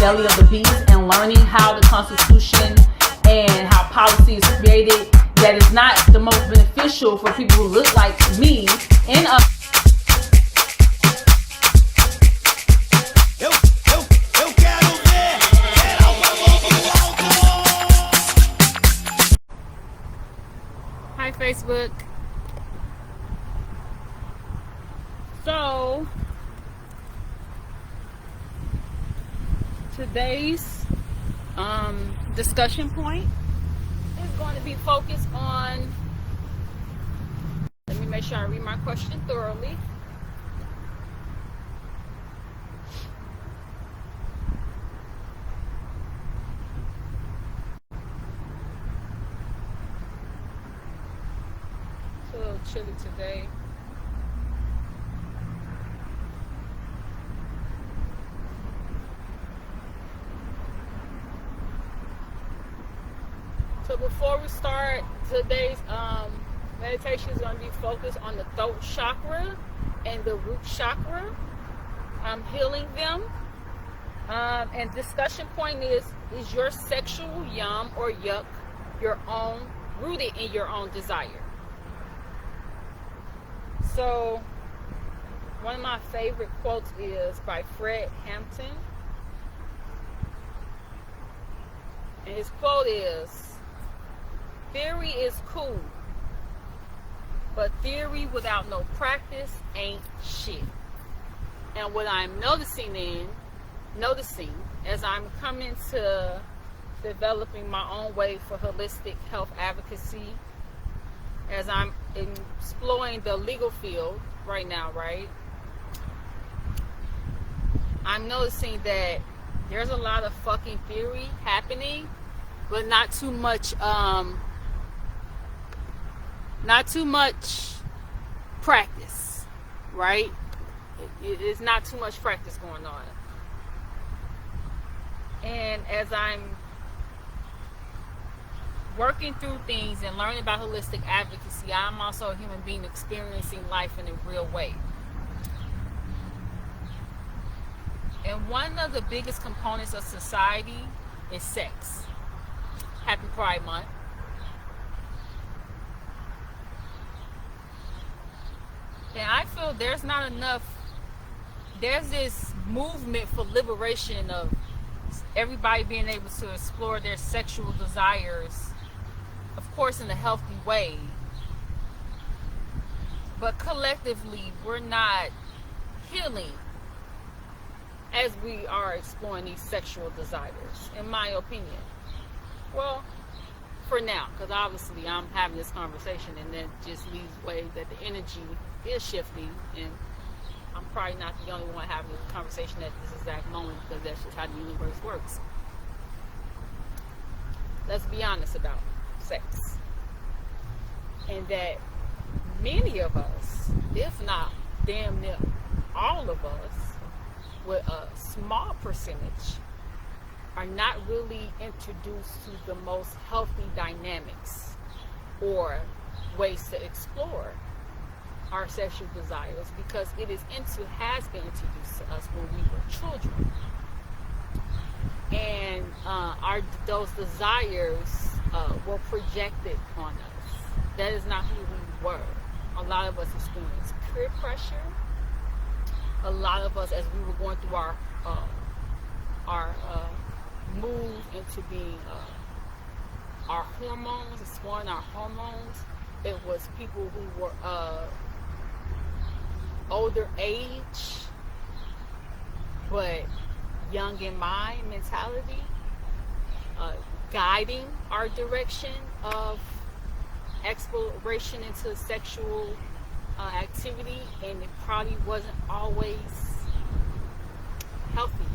belly of the beast and learning how the Constitution and how policy is created that is not the most beneficial for people who look like me and us. Hi Facebook. So today's discussion point is going to be focused on, let me make sure I read my question thoroughly. It's a little chilly today. So before we start, today's meditation is going to be focused on the throat chakra and the root chakra. I'm healing them. And discussion point is your sexual yum or yuck your own, rooted in your own desire? So one of my favorite quotes is by Fred Hampton. And his quote is, "Theory is cool, but theory without no practice ain't shit." And what I'm noticing as I'm coming to developing my own way for holistic health advocacy, as I'm exploring the legal field right now, right? I'm noticing that there's a lot of fucking theory happening, but not too much practice, right? It's not too much practice going on. And as I'm working through things and learning about holistic advocacy, I'm also a human being experiencing life in a real way. And one of the biggest components of society is sex. Happy Pride Month. And I feel there's not enough, there's this movement for liberation of everybody being able to explore their sexual desires, of course in a healthy way. But collectively, we're not healing as we are exploring these sexual desires, in my opinion. Well, for now, because obviously I'm having this conversation and that just leaves way that the energy is shifting, and I'm probably not the only one having this conversation at this exact moment, because that's just how the universe works. Let's be honest about sex. And that many of us, if not damn near all of us, with a small percentage, are not really introduced to the most healthy dynamics or ways to explore our sexual desires, because it has been introduced to us when we were children, and those desires were projected on us. That is not who we were. A lot of us experienced peer pressure. A lot of us, as we were going through our move into being our hormones, exploring our hormones, it was people who were older age but young in mind mentality, guiding our direction of exploration into sexual activity, and it probably wasn't always healthy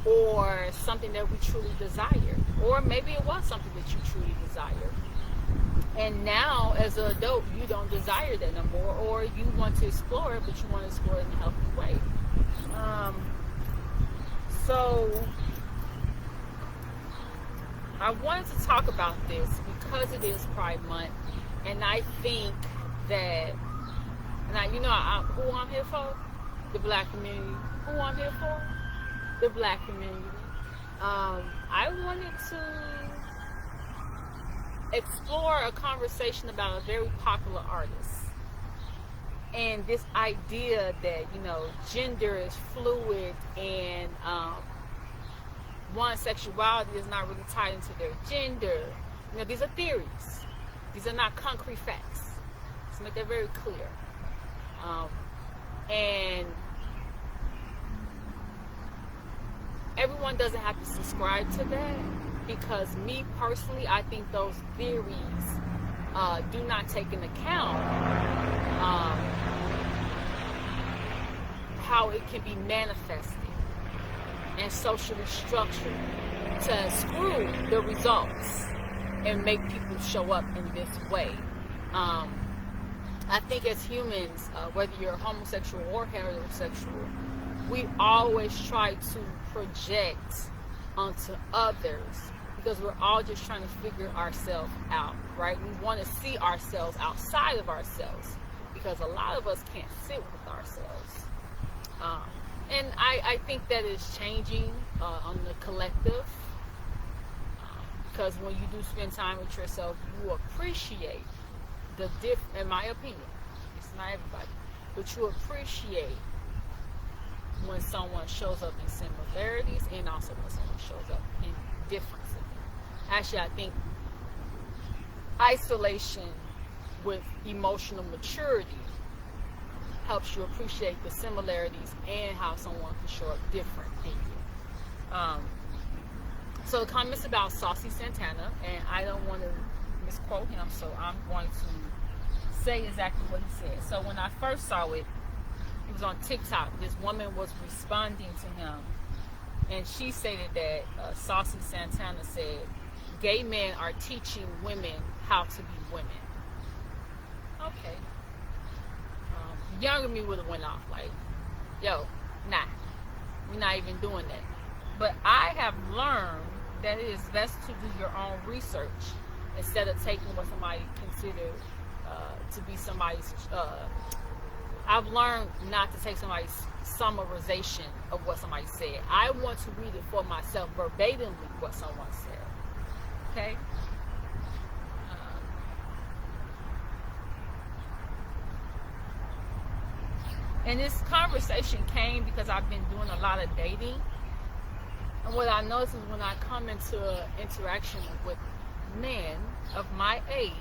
or something that we truly desired, or maybe it was something that you truly desired, and now as an adult you don't desire that no more, or you want to explore it, but you want to explore it in a healthy way. So I wanted to talk about this because it is Pride Month, and I think that, who I'm here for? The Black community. Who I'm here for? The Black community. I wanted to explore a conversation about a very popular artist and this idea that, you know, gender is fluid and one's sexuality is not really tied into their gender. You know, these are theories. These are not concrete facts. Let's make that very clear. And everyone doesn't have to subscribe to that, because me personally, I think those theories do not take into account how it can be manifested and socially structured to screw the results and make people show up in this way. I think as humans, whether you're homosexual or heterosexual, we always try to project onto others because we're all just trying to figure ourselves out, right? We want to see ourselves outside of ourselves because a lot of us can't sit with ourselves. And I think that is changing on the collective, because when you do spend time with yourself, you appreciate the in my opinion, it's not everybody, but you appreciate when someone shows up in similarities and also when someone shows up in differences. Actually, I think isolation with emotional maturity helps you appreciate the similarities and how someone can show up different than you. So the comments about Saucy Santana, and I don't want to misquote him, so I'm going to say exactly what he said. So when I first saw it, it was on TikTok. This woman was responding to him, and she stated that Saucy Santana said, "Gay men are teaching women how to be women." Okay. Younger me would have went off like, yo, nah, we're not even doing that. But I have learned that it is best to do your own research instead of taking what somebody considered to be somebody's. I've learned not to take somebody's summarization of what somebody said. I want to read it for myself verbatimly what someone said. Okay? And this conversation came because I've been doing a lot of dating. And what I notice is when I come into interaction with men of my age,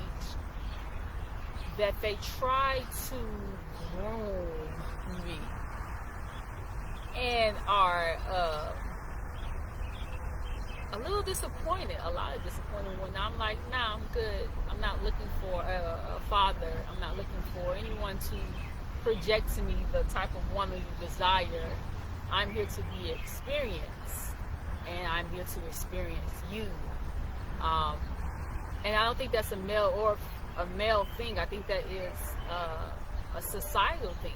that they try to groom me and are a little disappointed, a lot of disappointed when I'm like, nah, I'm good. I'm not looking for a father. I'm not looking for anyone to project to me the type of woman you desire. I'm here to be experienced, and I'm here to experience you. And I don't think that's a male or a male thing. I think that is a societal thing,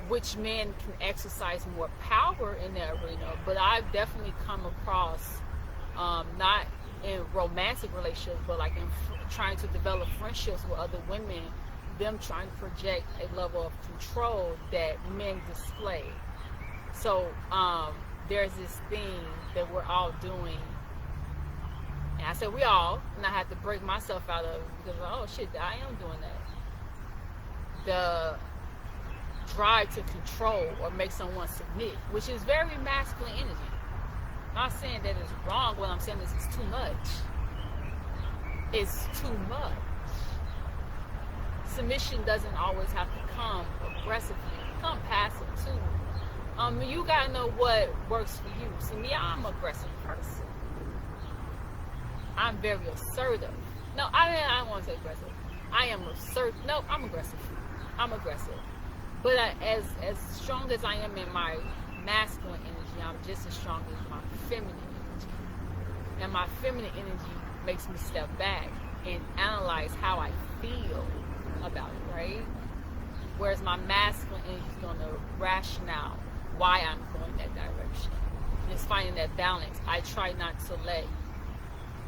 which men can exercise more power in that arena. But I've definitely come across, not in romantic relationships, but like in trying to develop friendships with other women, them trying to project a level of control that men display. So there's this thing that we're all doing, and I said we all, and I had to break myself out of it because, oh shit, I am doing that. The drive to control or make someone submit, which is very masculine energy. I'm not saying that it's wrong. What I'm saying is it's too much. It's too much. Submission doesn't always have to come aggressively. It can come passive too. You gotta know what works for you. See, me, I'm an aggressive person. I'm very assertive. No, I don't want to say aggressive. I am assertive. No, I'm aggressive. I'm aggressive. But as strong as I am in my masculine energy, I'm just as strong as my feminine energy. And my feminine energy makes me step back and analyze how I feel about it, right? Whereas my masculine energy is going to rationale why I'm going that direction. And it's finding that balance. I try not to let,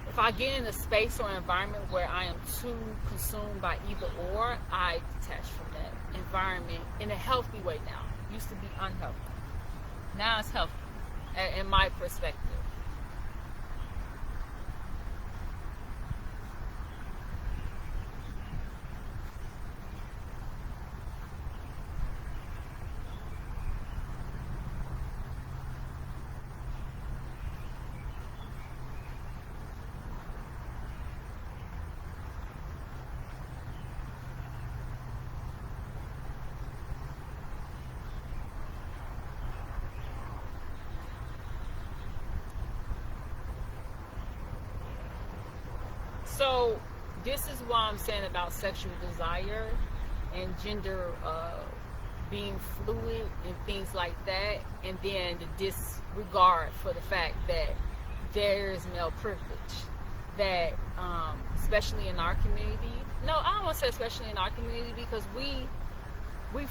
if I get in a space or environment where I am too consumed by either or, I detach from that environment in a healthy way now. It used to be unhealthy. Now it's healthy, in my perspective. So this is why I'm saying about sexual desire and gender being fluid and things like that, and then the disregard for the fact that there is male privilege, that especially in our community, no, I don't want to say especially in our community, because we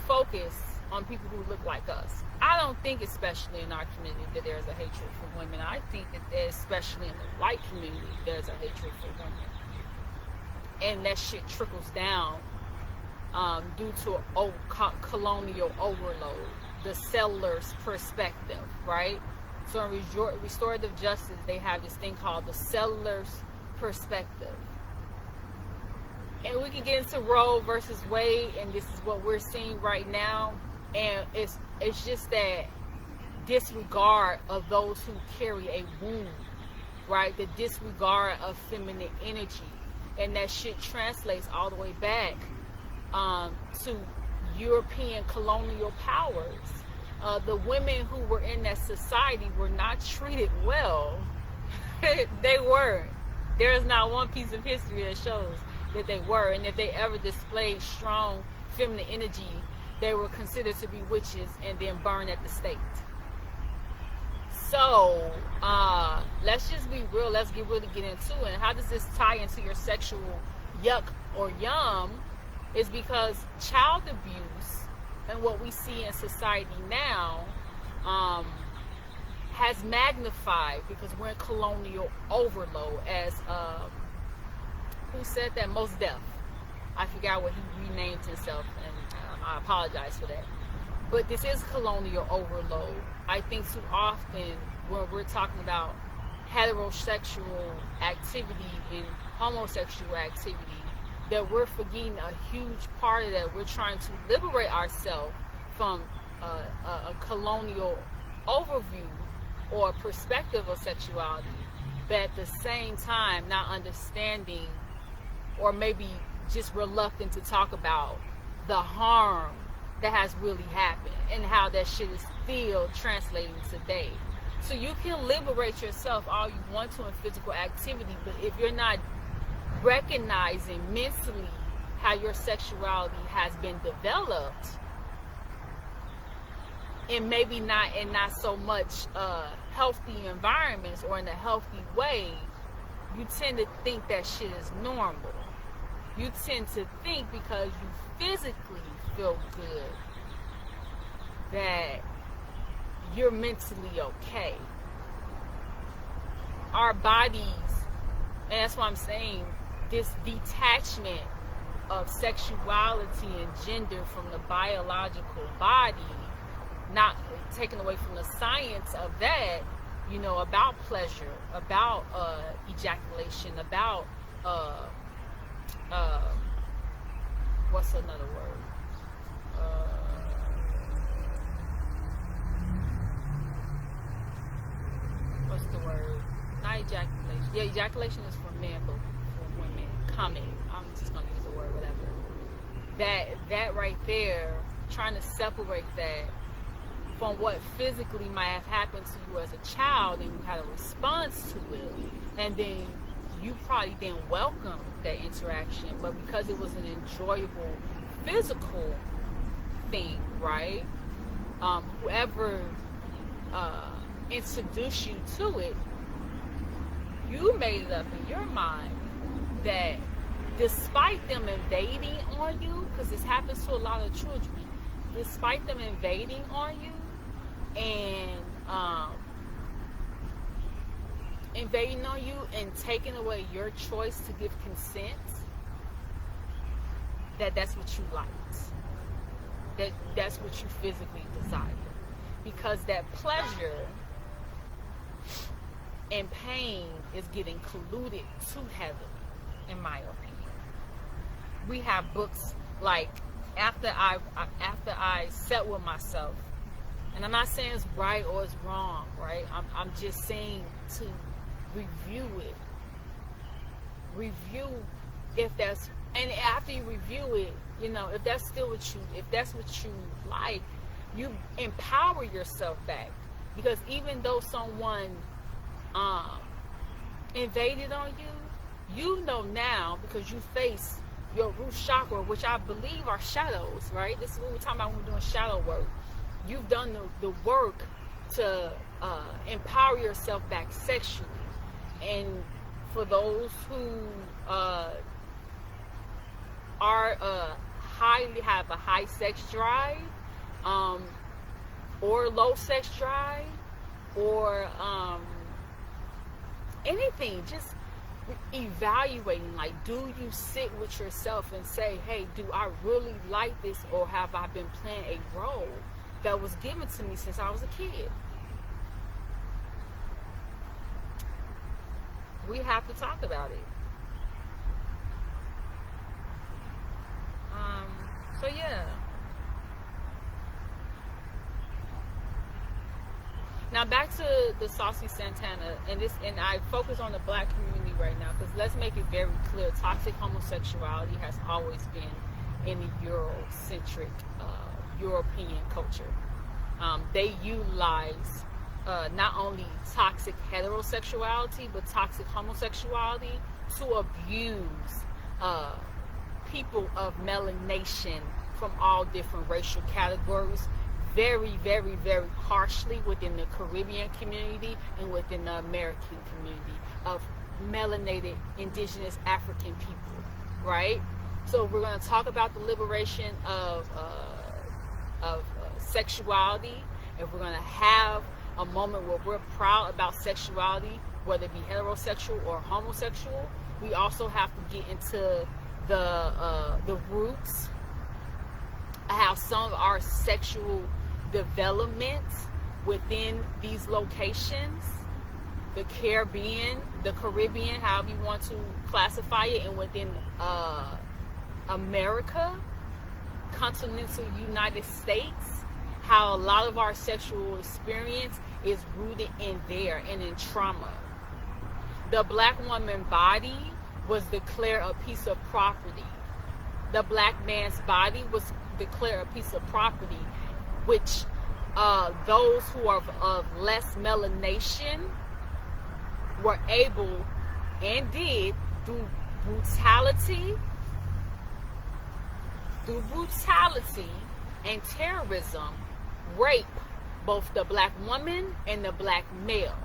focus on people who look like us. I don't think especially in our community that there's a hatred for women. I think that especially in the white community there's a hatred for women, and that shit trickles down due to colonial overload, the settler's perspective, right? So in restorative justice, they have this thing called the settler's perspective. And we can get into Roe versus Wade, and this is what we're seeing right now. And it's just that disregard of those who carry a wound, right? The disregard of feminine energy. And that shit translates all the way back to European colonial powers. The women who were in that society were not treated well. They weren't. There is not one piece of history that shows that they were. And if they ever displayed strong feminine energy, they were considered to be witches and then burned at the stake. So let's just be real. Let's really get into it. And how does this tie into your sexual yuck or yum? Is because child abuse and what we see in society now has magnified, because we're in colonial overload, as who said that? Most Def. I forgot what he renamed himself, and I apologize for that. But this is colonial overload. I think too often when we're talking about heterosexual activity and homosexual activity, that we're forgetting a huge part of that. We're trying to liberate ourselves from a colonial overview or perspective of sexuality, but at the same time not understanding, or maybe just reluctant to talk about the harm that has really happened and how that shit is still translating today. So you can liberate yourself all you want to in physical activity, but if you're not recognizing mentally how your sexuality has been developed, and maybe not so much healthy environments or in a healthy way, you tend to think that shit is normal. You tend to think, because you physically feel good, that you're mentally okay. Our bodies, and that's why I'm saying, this detachment of sexuality and gender from the biological body, not taken away from the science of that, you know, about pleasure, about ejaculation, about what's another word? What's the word? Not ejaculation. Yeah, ejaculation is for men, but for women, coming. I'm just gonna use the word, whatever. That right there, trying to separate that from what physically might have happened to you as a child, and you had a response to it, and then you probably didn't welcome that interaction, but because it was an enjoyable physical thing, right? Whoever introduced you to it, you made it up in your mind that despite them invading on you, because this happens to a lot of children, despite them invading on you and invading on you and taking away your choice to give consent, that's what you liked, that's what you physically desired, because that pleasure and pain is getting colluded too heavily, in my opinion. We have books like, after I sat with myself, and I'm not saying it's right or it's wrong, right? I'm just saying to review it. Review if that's, and after you review it, you know, if that's what you like, you empower yourself back. Because even though someone invaded on you, you know now, because you face your root chakra, which I believe are shadows, right? This is what we're talking about when we're doing shadow work. You've done the work to empower yourself back sexually. And for those who have a high sex drive, or low sex drive, or anything, just evaluating, like, do you sit with yourself and say, hey, do I really like this, or have I been playing a role that was given to me since I was a kid? We have to talk about it. So yeah. Now back to the Saucy Santana, and I focus on the black community right now, because let's make it very clear: toxic homosexuality has always been in the Eurocentric European culture. They utilize not only toxic heterosexuality, but toxic homosexuality to abuse people of melanation from all different racial categories, very, very, very harshly within the Caribbean community and within the American community of melanated indigenous African people, right? So we're going to talk about the liberation of sexuality, and we're going to have a moment where we're proud about sexuality, whether it be heterosexual or homosexual. We also have to get into the roots, how some of our sexual development within these locations, the Caribbean, however you want to classify it, and within America, continental United States, how a lot of our sexual experience is rooted in there and in trauma. The black woman body was declared a piece of property. The black man's body was declared a piece of property, which those who are of less melanation were able and did, through brutality and terrorism, rape both the black woman and the black male.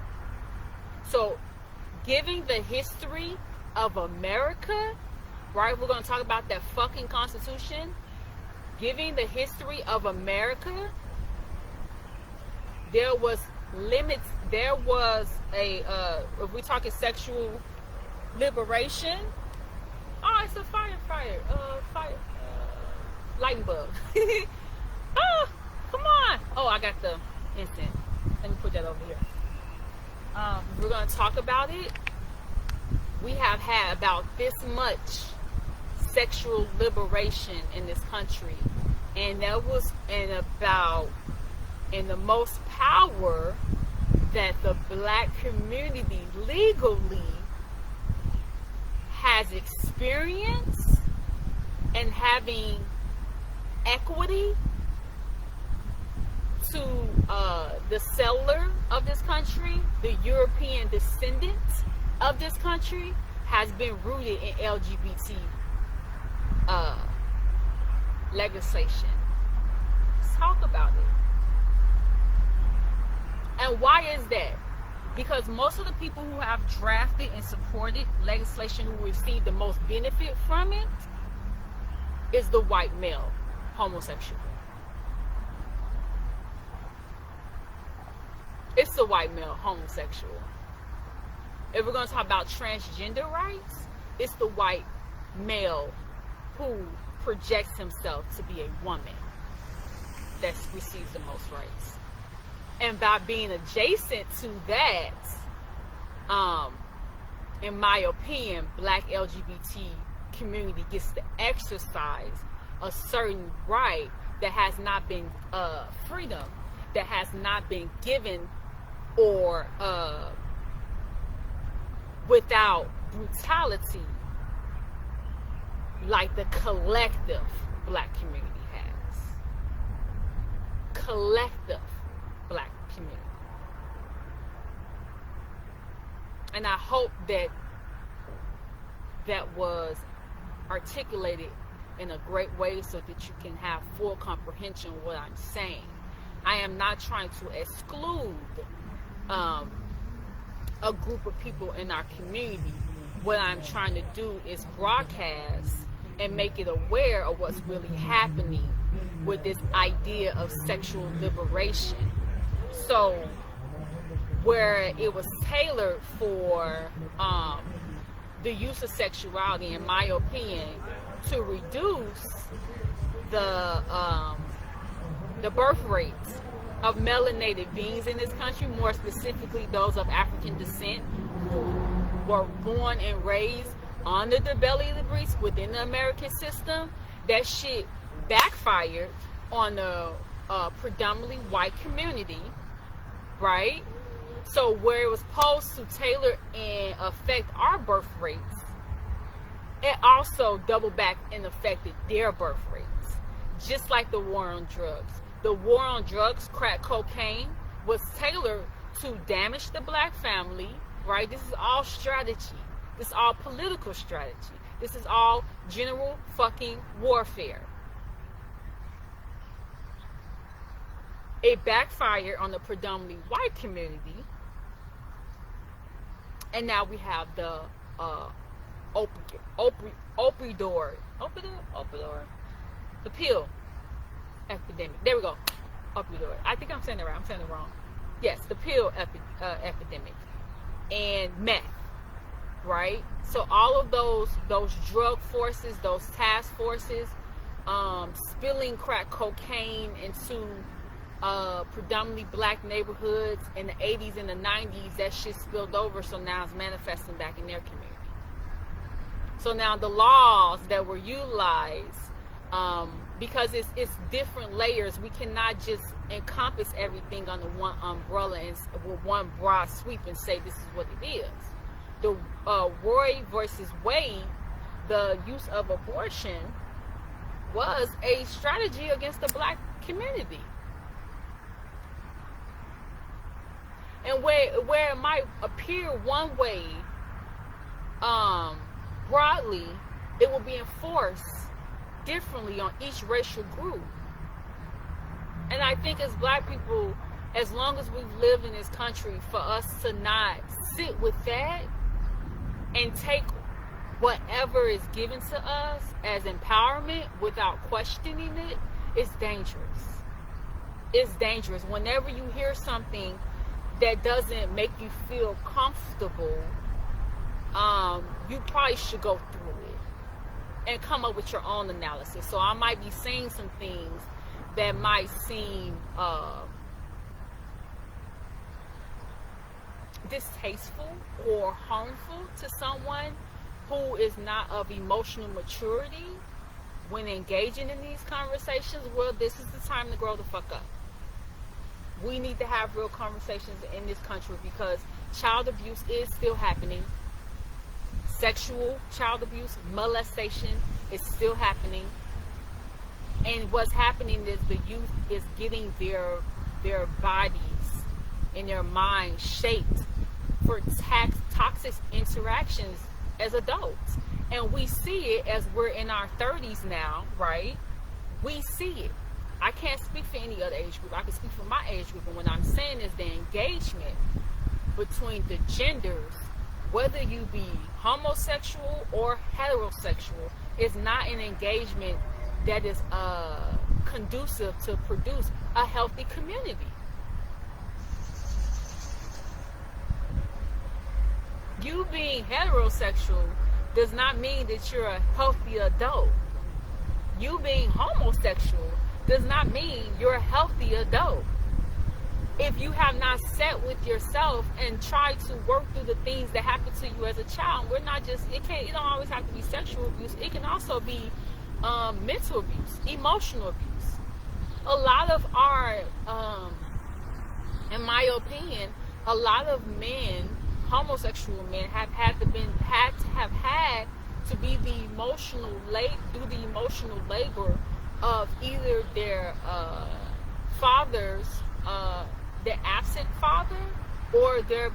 So giving the history of America, right? We're going to talk about that fucking Constitution. Giving the history of America, there was limits. There was a, if we're talking sexual liberation, oh, it's a lightning bug. Oh, come on. Oh, I got the instant. Let me put that over here. We're going to talk about it. We have had about this much sexual liberation in this country, and that was in the most power that the black community legally has experienced, and having equity to the settler of this country, the European descendants of this country, has been rooted in LGBT legislation. Let's talk about it. And why is that? Because most of the people who have drafted and supported legislation, who receive the most benefit from it, is the white male homosexual. It's the white male homosexual. If we're going to talk about transgender rights, it's the white male who projects himself to be a woman that receives the most rights. And by being adjacent to that, in my opinion, black LGBT community gets to exercise a certain right that has not been freedom, that has not been given, or without brutality, like the collective black community has. Collective black community. And I hope that that was articulated in a great way so that you can have full comprehension of what I'm saying. I am not trying to exclude a group of people in our community. What I'm trying to do is broadcast and make it aware of what's really happening with this idea of sexual liberation. So where it was tailored for the use of sexuality, in my opinion, to reduce the birth rates of melanated beings in this country, more specifically those of African descent who were born and raised under the belly of the beast within the American system. That shit backfired on the predominantly white community, right? So where it was supposed to tailor and affect our birth rates, it also doubled back and affected their birth rates. Just like the war on drugs. The war on drugs, crack cocaine, was tailored to damage the black family, right? This is all strategy. This is all political strategy. This is all general fucking warfare. It backfired on the predominantly white community. And now we have the opioid, the pill epidemic. There we go. Opioid. I think I'm saying it right. I'm saying it wrong. Yes, the pill epidemic and meth, right? So all of those drug forces, those task forces, spilling crack cocaine into predominantly black neighborhoods in the 80s and the 90s, that shit spilled over, so now it's manifesting back in their community. So now the laws that were utilized, because it's different layers, we cannot just encompass everything under one umbrella and with one broad sweep and say this is what it is. The Roe versus Wade, the use of abortion was a strategy against the black community. And where it might appear one way, broadly, it will be enforced differently on each racial group. And I think as black people, as long as we've lived in this country, for us to not sit with that and take whatever is given to us as empowerment without questioning it, it's dangerous. It's dangerous. Whenever you hear something that doesn't make you feel comfortable, you probably should go through it and come up with your own analysis. So I might be saying some things that might seem distasteful or harmful to someone who is not of emotional maturity when engaging in these conversations. Well, this is the time to grow the fuck up. We need to have real conversations in this country because child abuse is still happening. Sexual child abuse, molestation is still happening. And what's happening is the youth is getting their bodies and their minds shaped for toxic interactions as adults. And we see it as we're in our 30s now, right? We see it. I can't speak for any other age group. I can speak for my age group. And what I'm saying is the engagement between the genders, whether you be homosexual or heterosexual, is not an engagement that is conducive to produce a healthy community. You being heterosexual does not mean that you're a healthy adult. You being homosexual does not mean you're a healthy adult. If you have not sat with yourself and tried to work through the things that happened to you as a child, it don't always have to be sexual abuse. It can also be mental abuse, emotional abuse. A lot of our, in my opinion, a lot of men, homosexual men, have had to be the emotional labor of either their fathers, their absent father, or their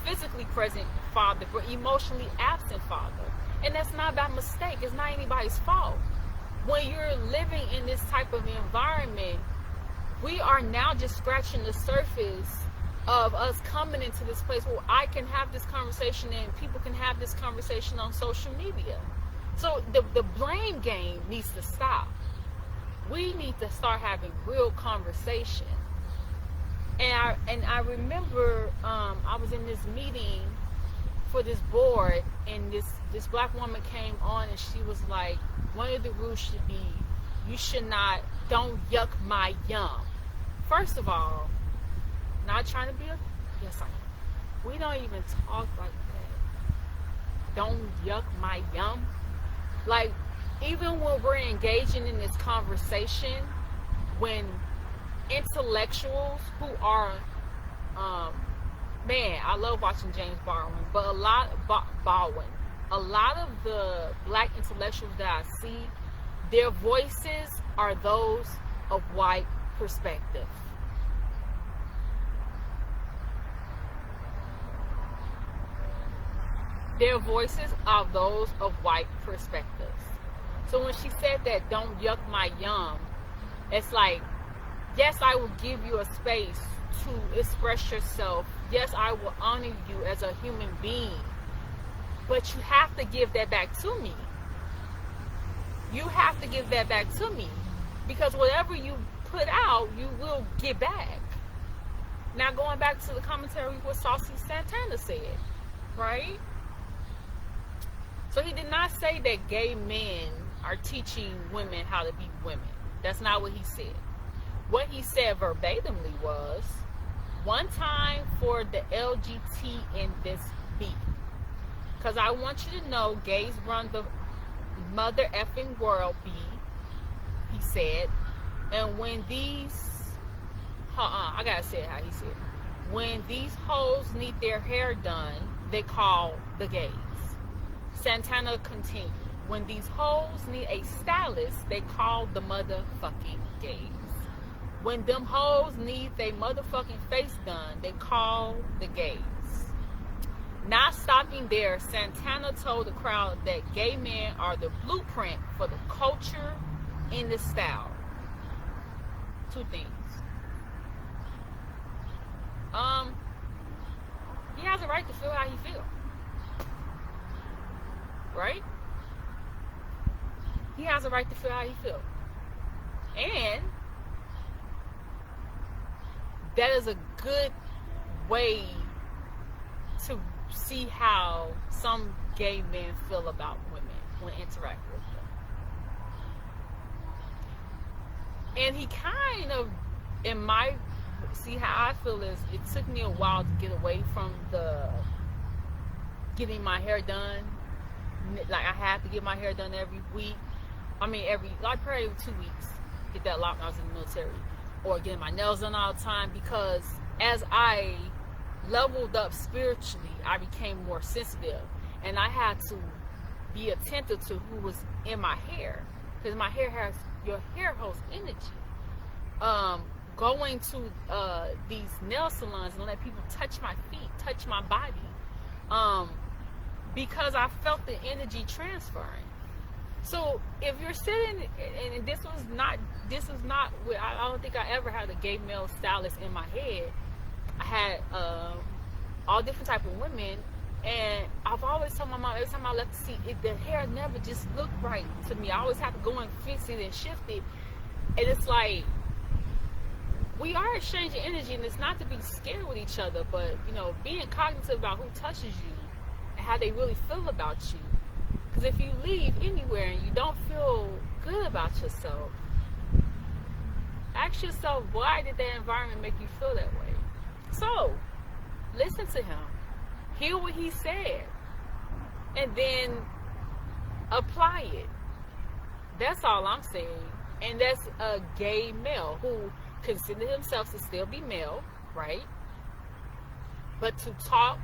physically present father but emotionally absent father. And that's not by mistake. It's not anybody's fault. When you're living in this type of environment, we are now just scratching the surface of us coming into this place where I can have this conversation and people can have this conversation on social media. So the blame game needs to stop. We need to start having real conversation. And I remember I was in this meeting for this board, and this black woman came on, and she was like, one of the rules should be, don't yuck my yum. First of all, not trying to be yes I am. We don't even talk like that. Don't yuck my yum. Like, even when we're engaging in this conversation, when intellectuals who are I love watching James Baldwin, but a lot of the black intellectuals that I see, their voices are those of white perspective. Their voices are those of white perspectives. So when she said that, don't yuck my yum, it's like, yes, I will give you a space to express yourself. Yes, I will honor you as a human being. But you have to give that back to me. You have to give that back to me. Because whatever you put out, you will get back. Now, going back to the commentary what Saucy Santana said, right? So he did not say that gay men are teaching women how to be women. That's not what he said. What he said verbatimly was, one time for the LGT in this beat. Because I want you to know, gays run the mother effing world, B, he said. And when these, I gotta say it how he said it. When these hoes need their hair done, they call the gays. Santana continued, when these hoes need a stylist, they call the motherfucking gays. When them hoes need their motherfucking face done, they call the gays. Not stopping there, Santana told the crowd that gay men are the blueprint for the culture and the style. Two things. He has a right to feel how he feels. Right? He has a right to feel how he feels. And that is a good way to see how some gay men feel about women when interacting with them. And he kind of, see how I feel is, it took me a while to get away from the getting my hair done. Like, I have to get my hair done every week. Probably every 2 weeks. Get that locked when I was in the military. Or getting my nails done all the time, because as I leveled up spiritually, I became more sensitive, and I had to be attentive to who was in my hair, because your hair holds energy. Going to these nail salons and let people touch my feet, touch my body, because I felt the energy transferring. So if you're sitting, and this is not I don't think I ever had a gay male stylist in my head. I had all different type of women, and I've always told my mom, every time I left the seat, the hair never just looked right to me. I always have to go and fix it and shift it. And it's like, we are exchanging energy, and it's not to be scared with each other, but, being cognitive about who touches you and how they really feel about you. Because if you leave anywhere and you don't feel good about yourself, ask yourself, why did that environment make you feel that way? So, listen to him. Hear what he said. And then apply it. That's all I'm saying. And that's a gay male who considers himself to still be male, right? But to talk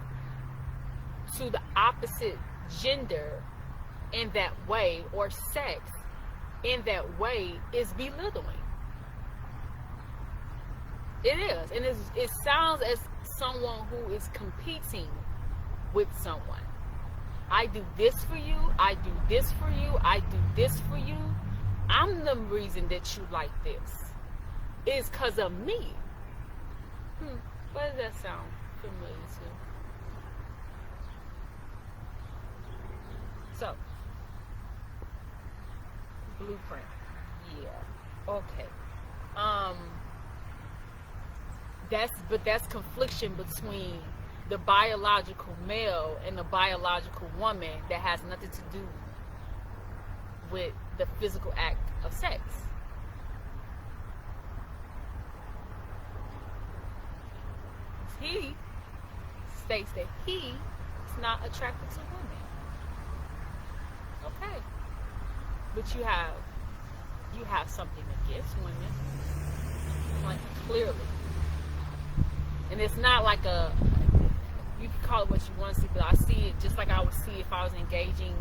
to the opposite gender in that way, or sex in that way, is belittling. It is. And it sounds as someone who is competing with someone. I do this for you, I do this for you, I do this for you. I'm the reason that you like this. It's because of me. What does that sound familiar to? So, blueprint. Yeah. Okay. That's confliction between the biological male and the biological woman that has nothing to do with the physical act of sex. He states that he is not attracted to women. Okay. But you have something against women. Like, clearly. And it's not like you can call it what you want to see, but I see it just like I would see if I was engaging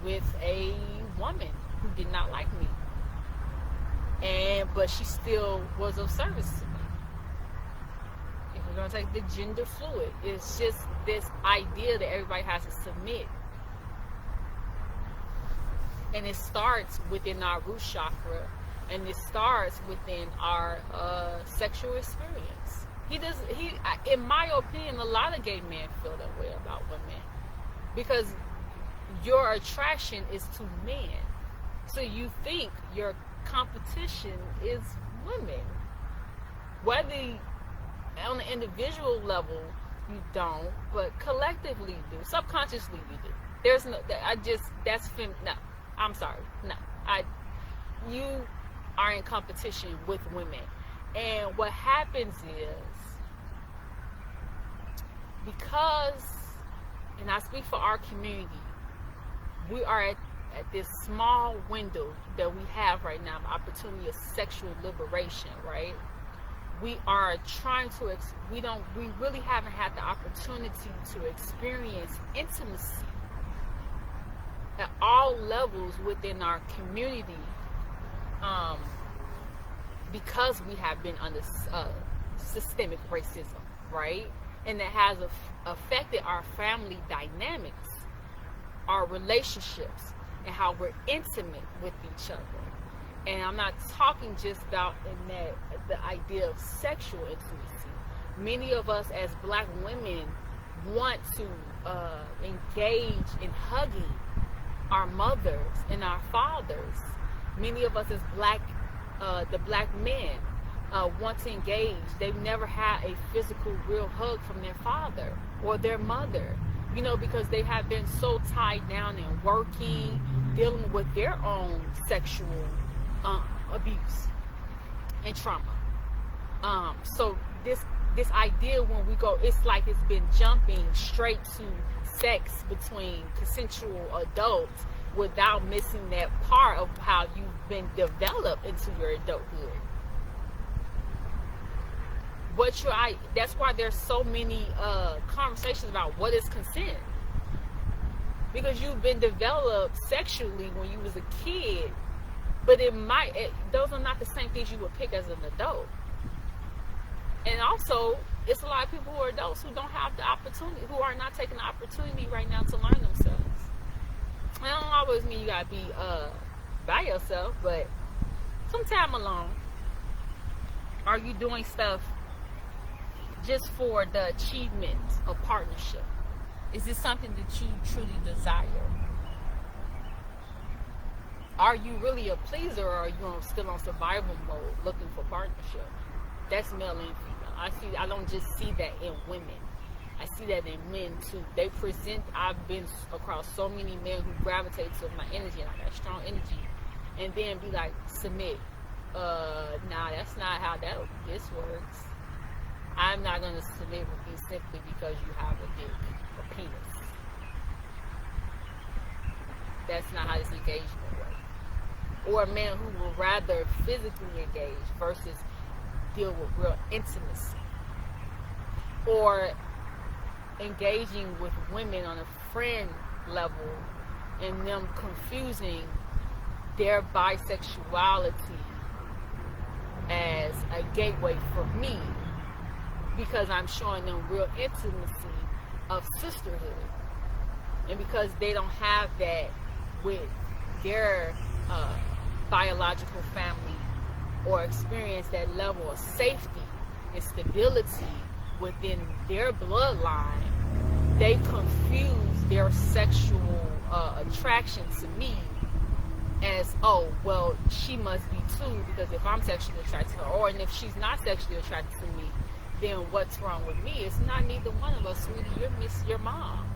with a woman who did not like me. But she still was of service to me. If we're going to take the gender fluid, it's just this idea that everybody has to submit. And it starts within our root chakra, and it starts within our sexual experience. In my opinion, a lot of gay men feel that way about women, because your attraction is to men. So you think your competition is women. No, on an individual level, you don't, but collectively you do. Subconsciously you do. There's no, no, I'm sorry. No. You are in competition with women. And what happens is, because, and I speak for our community, we are at this small window that we have right now of opportunity of sexual liberation, right? We are trying to, we really haven't had the opportunity to experience intimacy at all levels within our community, because we have been under systemic racism, right? And that has affected our family dynamics, our relationships, and how we're intimate with each other. And I'm not talking just about the idea of sexual intimacy. Many of us as Black women want to engage in hugging our mothers and our fathers. Many of us as the Black men want to engage. They've never had a physical, real hug from their father or their mother, because they have been so tied down in working, dealing with their own sexual abuse and trauma. So this idea, when we go, it's like it's been jumping straight to sex between consensual adults without missing that part of how you've been developed into your adulthood. That's why there's so many conversations about what is consent, because you've been developed sexually when you was a kid, but those are not the same things you would pick as an adult. And also, it's a lot of people who are adults who don't have the opportunity, who are not taking the opportunity right now to learn themselves. I don't always mean you gotta be by yourself, but sometime alone. Are you doing stuff just for the achievement of partnership? Is this something that you truly desire? Are you really a pleaser, or are you still on survival mode looking for partnership? That's male and female. I don't just see that in women. I see that in men too. I've been across so many men who gravitate to my energy, and I got strong energy, and then be like, submit. Nah, that's not how this works. I'm not going to submit with you simply because you have a dick, a penis. That's not how this engagement works. Or a man who will rather physically engage versus deal with real intimacy. Or engaging with women on a friend level and them confusing their bisexuality as a gateway for me, because I'm showing them real intimacy of sisterhood. And because they don't have that with their biological family, or experience that level of safety and stability within their bloodline, they confuse their sexual attraction to me as, oh, well, she must be too, because if I'm sexually attracted to her, or and if she's not sexually attracted to me, then what's wrong with me? It's not neither one of us, sweetie. You miss your mom.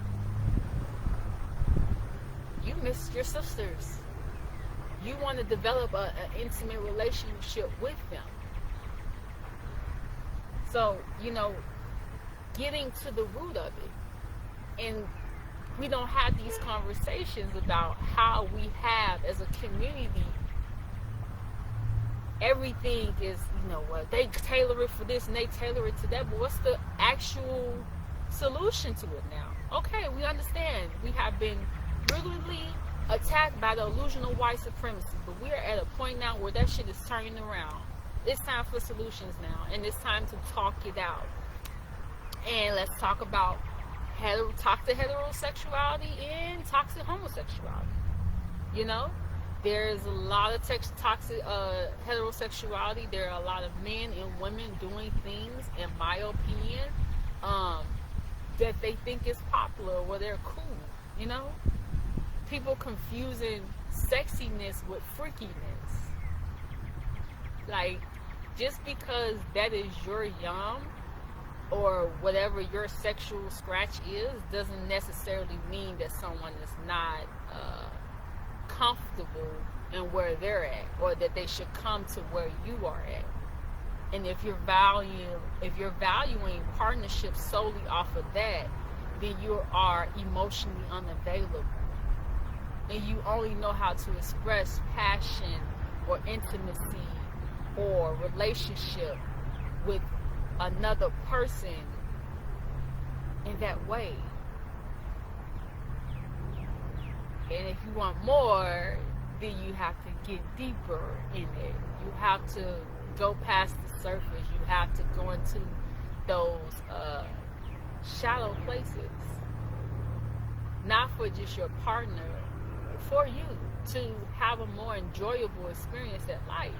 You miss your sisters. You want to develop an intimate relationship with them. So, getting to the root of it. And we don't have these conversations about how we have, as a community, everything is, they tailor it for this and they tailor it to that, but what's the actual solution to it now? Okay, we understand we have been brutally attacked by the illusion of white supremacy, but we are at a point now where that shit is turning around. It's time for solutions now, and it's time to talk it out. And let's talk about toxic heterosexuality and toxic homosexuality. There's a lot of toxic heterosexuality. There are a lot of men and women doing things, in my opinion, that they think is popular or they're cool. People confusing sexiness with freakiness. Like, just because that is your yum, or whatever your sexual scratch is, doesn't necessarily mean that someone is not comfortable in where they're at, or that they should come to where you are at. And if you're valuing partnerships solely off of that, then you are emotionally unavailable, and you only know how to express passion or intimacy or relationship with another person in that way. And if you want more, then you have to get deeper in it. You have to go past the surface. You have to go into those shallow places. Not for just your partner, for you to have a more enjoyable experience at life.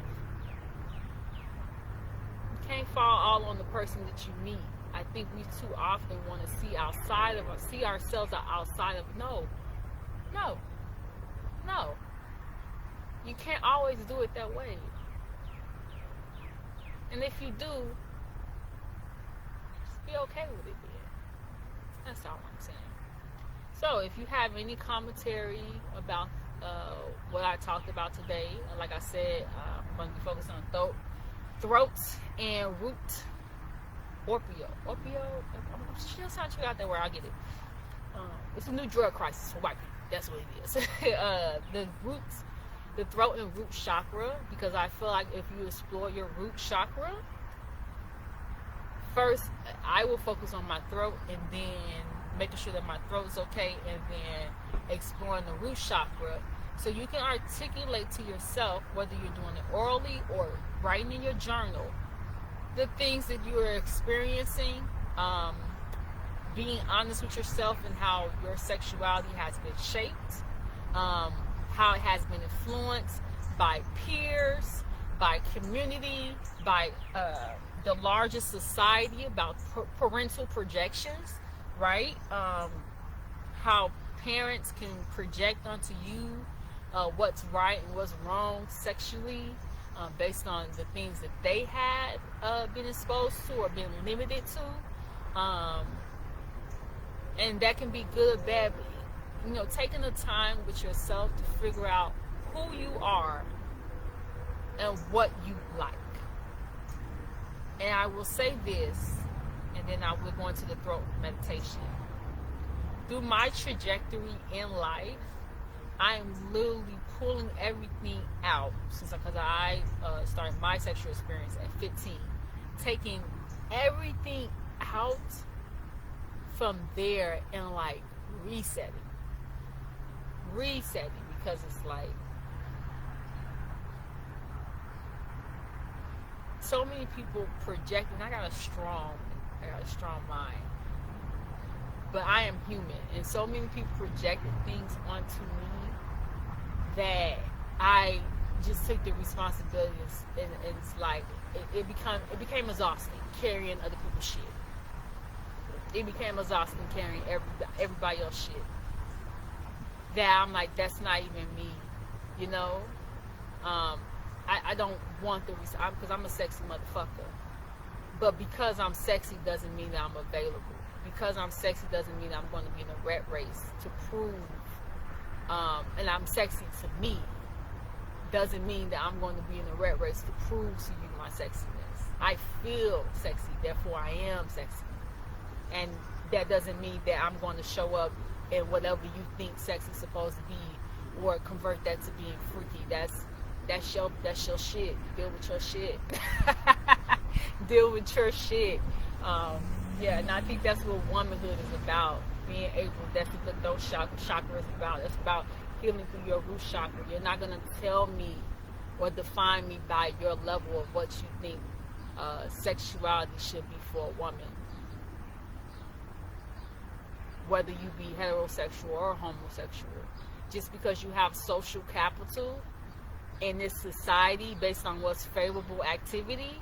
You can't fall all on the person that you meet. I think we too often want to see ourselves outside of. No. You can't always do it that way. And if you do, just be okay with it then. That's all I'm saying. So if you have any commentary about what I talked about today, like I said, I'm going to be focused on throat and root opio. I'm still trying to figure out that word. I'll get it. It's a new drug crisis for white people. That's what it is. The throat and root chakra, because I feel like if you explore your root chakra, first I will focus on my throat, and then making sure that my throat is okay, and then exploring the root chakra, so you can articulate to yourself, whether you're doing it orally or writing in your journal, the things that you are experiencing, being honest with yourself and how your sexuality has been shaped, how it has been influenced by peers, by community, by the larger society, about parental projections, right? How parents can project onto you what's right and what's wrong sexually, based on the things that they had been exposed to or been limited to. And that can be good or bad, but, taking the time with yourself to figure out who you are and what you like. And I will say this, and then I will go into the throat meditation. Through my trajectory in life, I am literally pulling everything out because I started my sexual experience at 15, taking everything out from there and like resetting, because it's like so many people projecting. I got a strong mind, but I am human, and so many people projected things onto me that I just took the responsibility, and it's like it became exhausting carrying other people's shit. It became exhausting carrying everybody else's shit. That I'm like, that's not even me, you know. I don't want the because I'm a sexy motherfucker. But because I'm sexy doesn't mean that I'm available. Because I'm sexy doesn't mean that I'm going to be in a rat race to prove. And I'm sexy to me doesn't mean that I'm going to be in a rat race to prove to you my sexiness. I feel sexy, therefore I am sexy. And that doesn't mean that I'm going to show up in whatever you think sexy is supposed to be, or convert that to being freaky. That's your shit. Deal with your shit. Deal with your shit. Yeah, and I think that's what womanhood is about. Being able, that's what those chakra is about. It's about healing through your root chakra. You're not going to tell me or define me by your level of what you think sexuality should be for a woman. Whether you be heterosexual or homosexual. Just because you have social capital in this society based on what's favorable activity,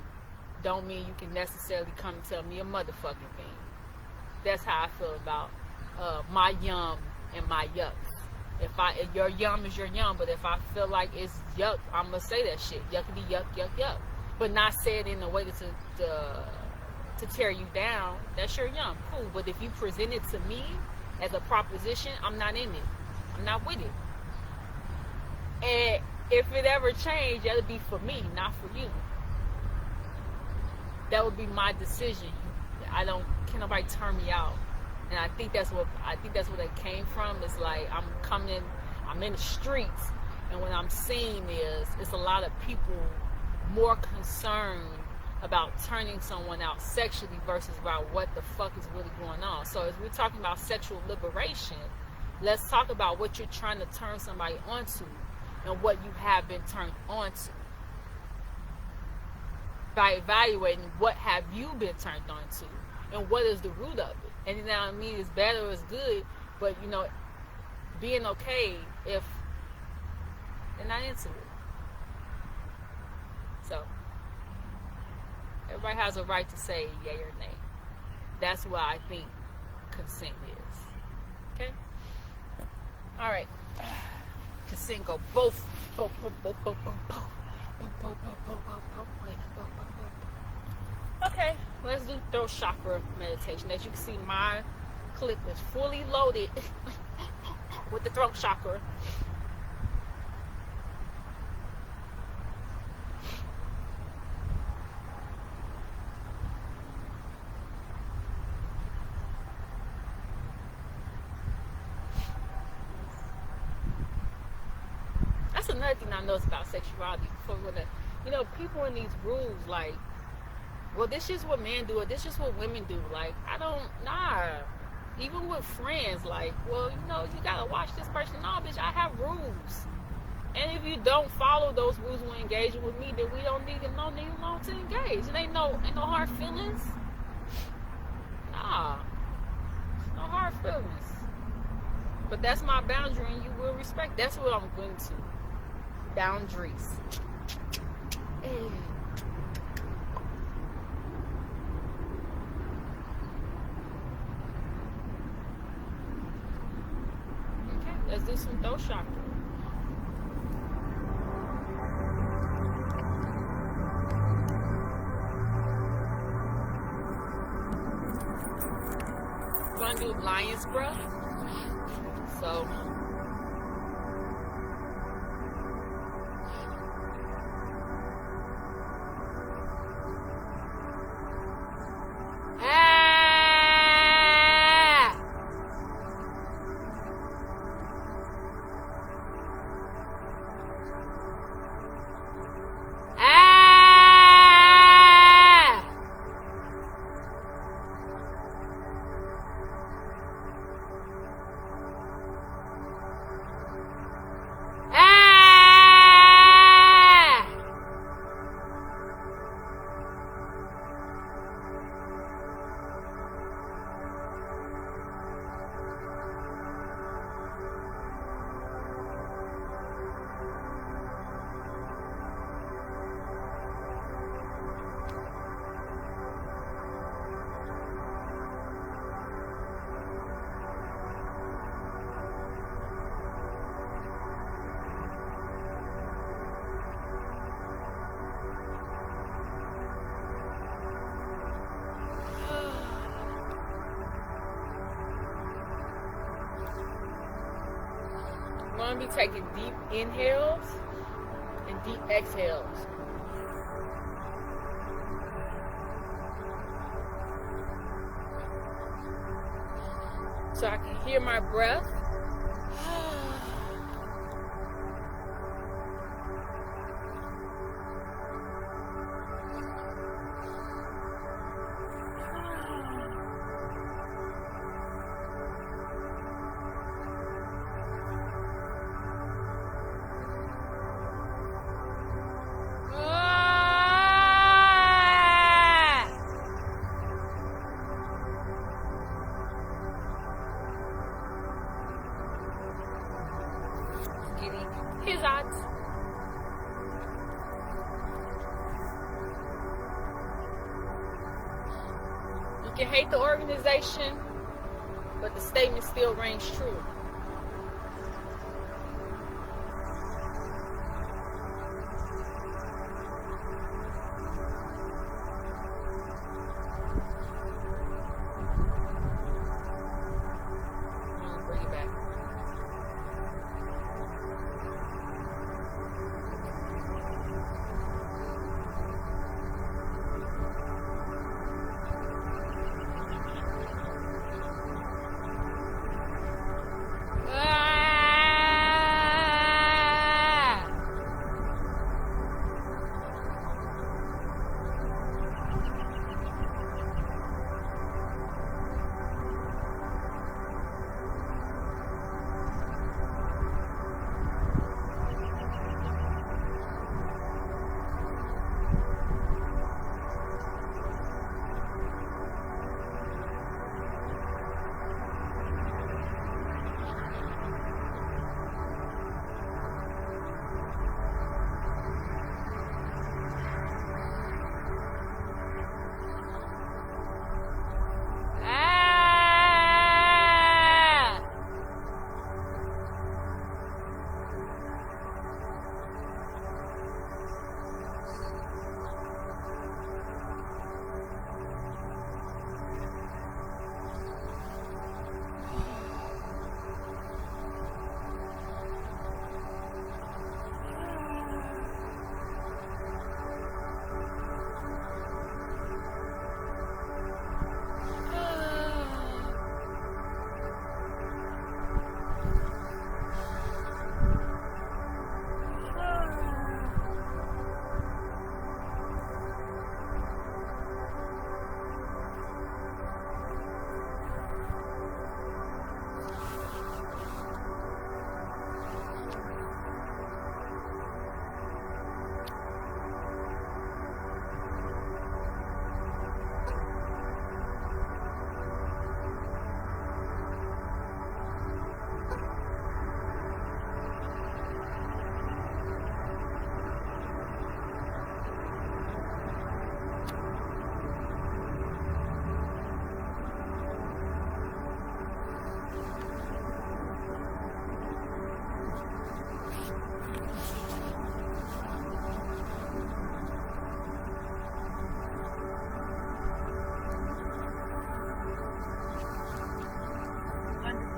don't mean you can necessarily come and tell me a motherfucking thing. That's how I feel about my yum and my yucks. If your yum is your yum, but if I feel like it's yuck, I'm gonna say that shit. Yuckity yuck, yuck, yuck. But not say it in a way to tear you down. That's your yum. Cool. But if you present it to me as a proposition, I'm not in it. I'm not with it. And if it ever changed, that'll be for me, not for you. That would be my decision. Can nobody turn me out. And I think that's what it came from. It's like I'm in the streets, and what I'm seeing is it's a lot of people more concerned about turning someone out sexually versus about what the fuck is really going on. So as we're talking about sexual liberation, let's talk about what you're trying to turn somebody onto and what you have been turned onto. By evaluating what have you been turned onto and what is the root of it. And you know what I mean, it's bad or it's good, but you know, being okay if they're not into it. So everybody has a right to say yay or nay. That's what I think consent is. Okay? Alright. Consent go both. Okay, let's do throat chakra meditation. As you can see, my clip is fully loaded with the throat chakra. That's another thing I noticed about sexuality. People in these rules, like, well, this is what men do, or this is what women do. Like, even with friends, like, well, you gotta watch this person. No, bitch, I have rules. And if you don't follow those rules when engaging with me, then we don't need no to engage. It ain't no hard feelings. Nah. No hard feelings. But that's my boundary, and you will respect. That's what I'm going to. Boundaries. Okay, let's do some throat chakra. We're gonna do lion's breath. So going to be taking deep inhales and deep exhales. So I can hear my breath. His odds. You can hate the organization, but the statement still rings true. Bring it back.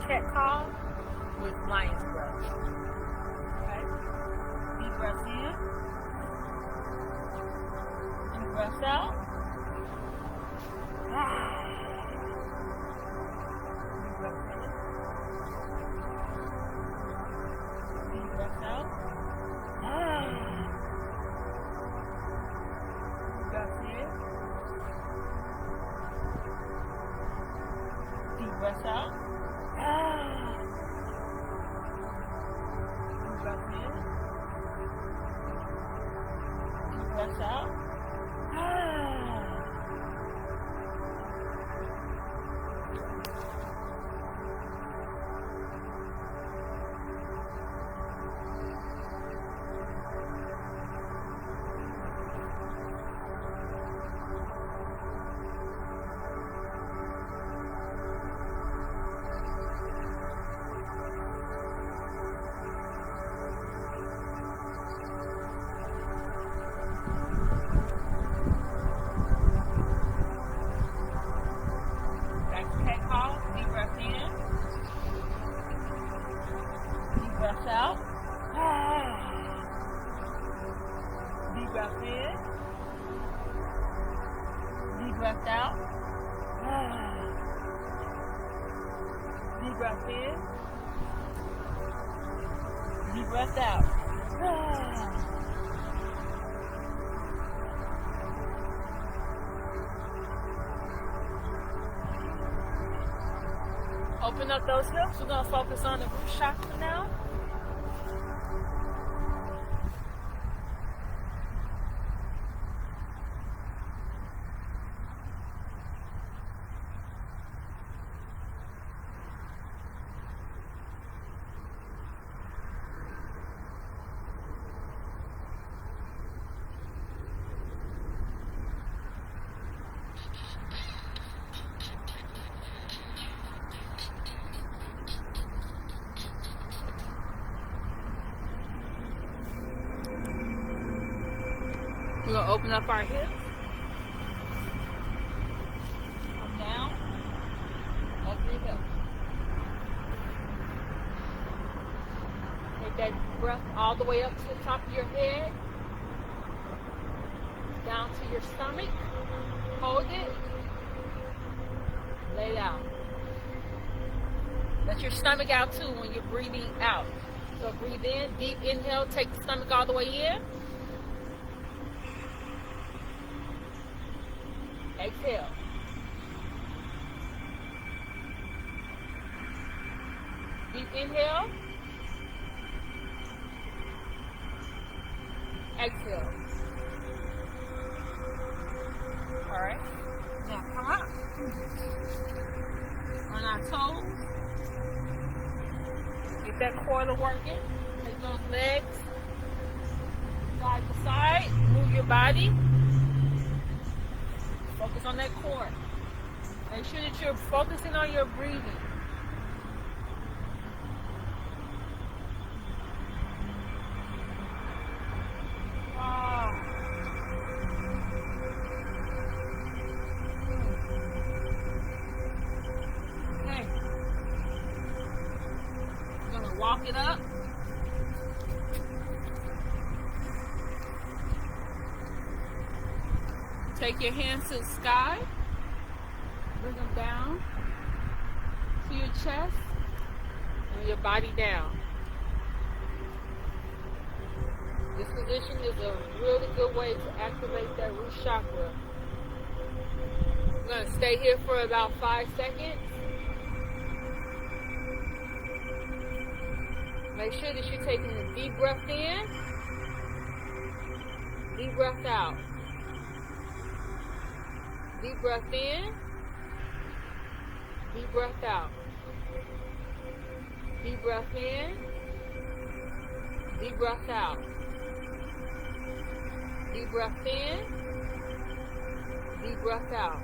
Cat call with lion's breath. Okay? Deep breath in. Deep breath out. Deep breath in. Deep breath out. Deep breath in. Deep breath out. Deep breath in. Deep breath out. breath out. Deep breath in. Deep breath out. Deep breath in. Deep breath out. Open up those hips. We're going to focus on the root chakra now. We're going to open up our hips. Come down. Up your hips. Take that breath all the way up to the top of your head. Down to your stomach. Hold it. Lay down. Let your stomach out too when you're breathing out. So breathe in. Deep inhale. Take the stomach all the way in. Exhale. Deep inhale. Exhale. All right. Now come up. On our toes. Get that core working. Take those legs side to side. Move your body. Focus on that core. Make sure that you're focusing on your breathing. Okay. I'm going to walk it up. Take your hands to the sky, bring them down to your chest and your body down. This position is a really good way to activate that root chakra. I'm going to stay here for about 5 seconds. Make sure that you're taking a deep breath in, deep breath out. Deep breath in, deep breath out. Deep breath in, deep breath out. Deep breath in, deep breath out.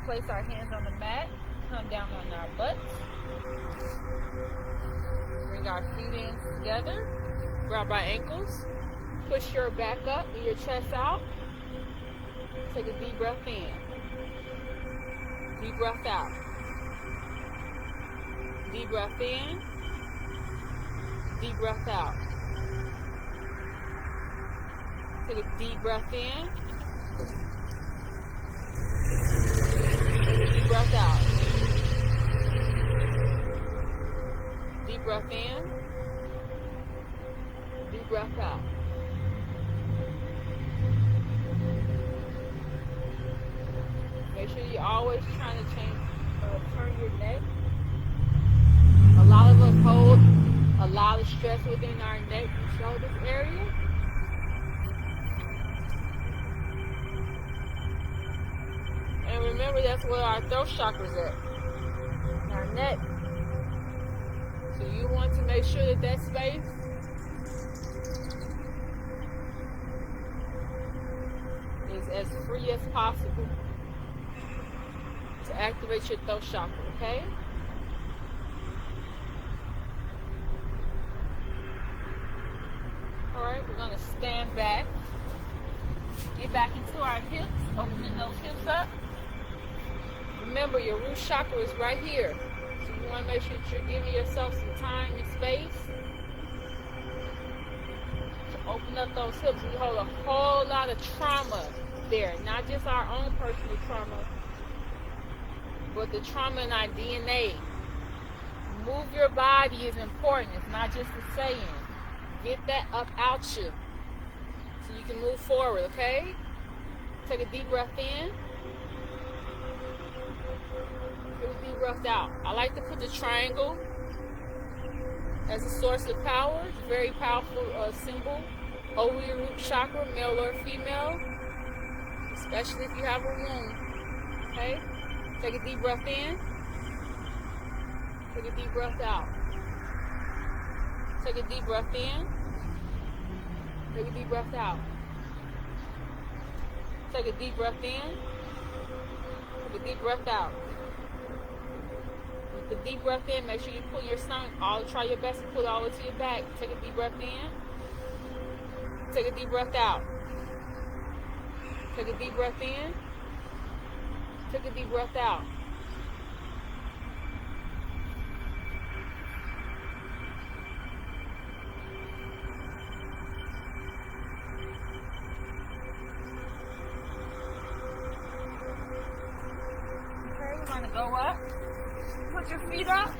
Place our hands on the mat, come down on our butts, bring our feet in together, grab our ankles, push your back up and your chest out, take a deep breath in, deep breath out, deep breath in, deep breath out, take a deep breath in, deep breath out. Deep breath in. Deep breath out. Make sure you're always trying to turn your neck. A lot of us hold a lot of stress within our neck and shoulders area. And remember, that's where our throat chakra's at, our neck. So you want to make sure that that space is as free as possible to activate your throat chakra, okay? stand back. Get back into our hips, opening those hips up. Remember, your root chakra is right here. So you want to make sure that you're giving yourself some time and space to open up those hips. We hold a whole lot of trauma there, not just our own personal trauma, but the trauma in our DNA. Move your body is important. It's not just a saying. Get that up out you so you can move forward, okay? Take a deep breath in. Take a deep breath out. I like to put the triangle as a source of power. It's a very powerful symbol over your root chakra, male or female, especially if you have a womb, okay? Take a deep breath in. Take a deep breath out. Take a deep breath in. Take a deep breath out. Take a deep breath in. Take a deep breath out. With the deep breath in, make sure you pull your stomach. Try your best to pull it all the way to your back. Take a deep breath in. Take a deep breath out. Take a deep breath in. Take a deep breath out. Go up, put your feet up,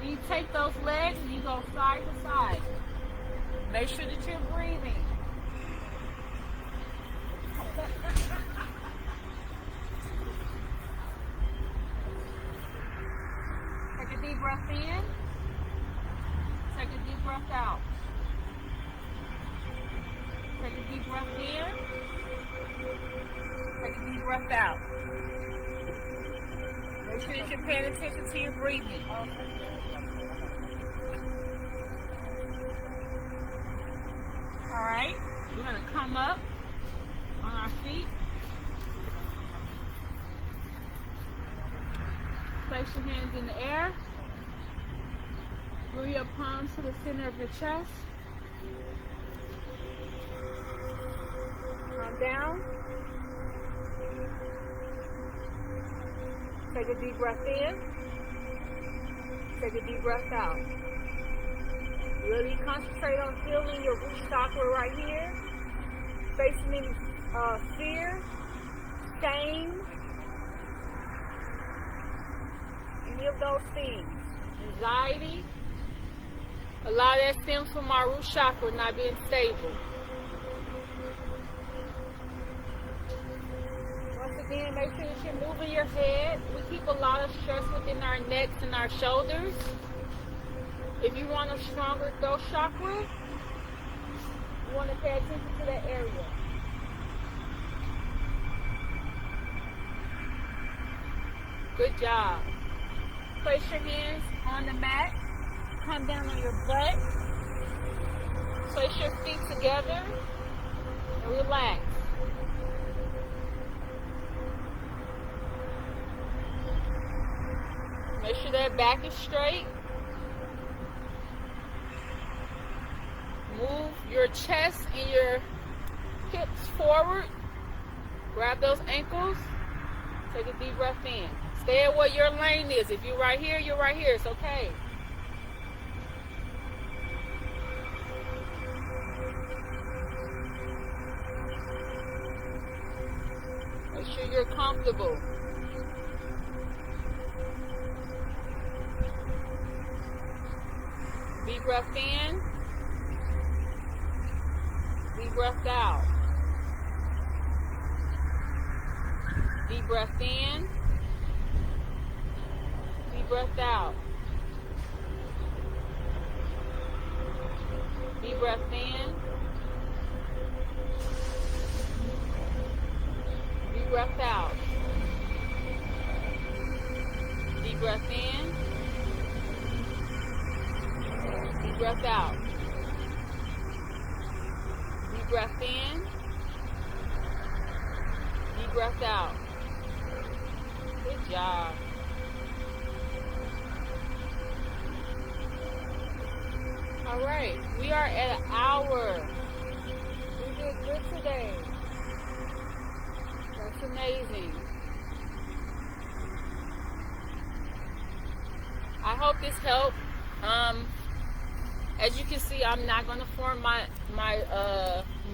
and you take those legs and you go side to side. Make sure that you're breathing. Take a deep breath in, take a deep breath out. Take a deep breath in, take a deep breath out. Make sure that you're paying attention to your breathing. Alright, we're going to come up on our feet. Place your hands in the air. Bring your palms to the center of your chest. Calm down. Take a deep breath in. Take a deep breath out. Really concentrate on feeling your root chakra right here. Facing any fear, shame, any of those things. Anxiety. A lot of that stems from our root chakra not being stable. Again, make sure that you're moving your head. We keep a lot of stress within our necks and our shoulders. If you want a stronger throat chakra, you want to pay attention to that area. Good job. Place your hands on the mat. Come down on your butt. Place your feet together and relax. Make sure that back is straight. Move your chest and your hips forward. Grab those ankles. Take a deep breath in. Stay at where your lane is. If you're right here, you're right here. It's okay. Make sure you're comfortable. Deep breath in. Deep breath out. Deep breath in. Deep breath out. Deep breath in. Deep breath out. Deep breath in. Deep breath out. Deep breath in. Deep breath out. Good job. All right, we are at an hour. We did good today. That's amazing. I hope this helped. As you can see, I'm not going to form my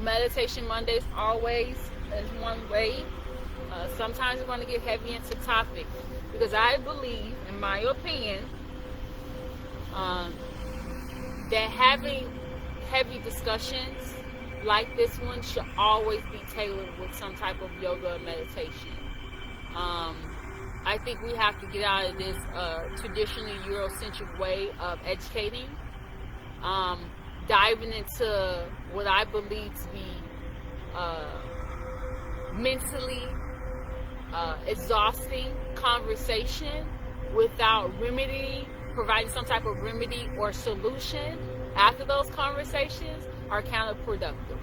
meditation Mondays always as one way. Sometimes we're going to get heavy into topics because I believe, in my opinion, that having heavy discussions like this one should always be tailored with some type of yoga or meditation. I think we have to get out of this traditionally Eurocentric way of educating, diving into what I believe to be mentally exhausting conversation without providing some type of remedy or solution after those conversations are counterproductive.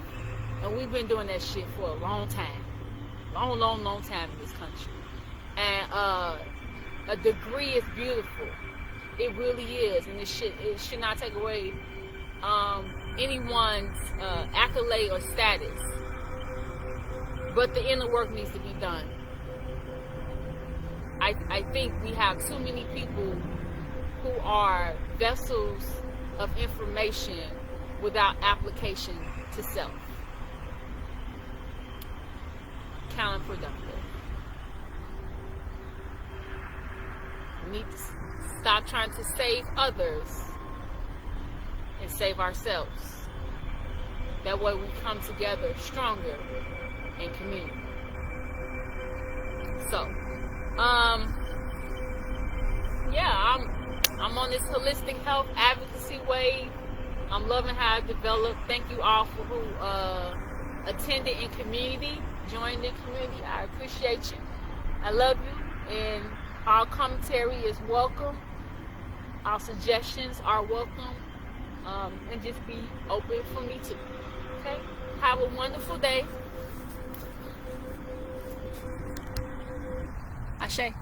And we've been doing that shit for a long time. Long time in this country. And a degree is beautiful. It really is. And it should not take away anyone's accolade or status. But the inner work needs to be done. I think we have too many people who are vessels of information without application to self. Counterproductive. We need to stop trying to save others and save ourselves. That way we come together stronger in community. So, yeah, I'm on this holistic health advocacy wave. I'm loving how it developed. Thank you all for who attended in community, joined in community. I appreciate you. I love you, and our commentary is welcome. Our suggestions are welcome, and just be open for me too. Okay? Have a wonderful day. Ashe.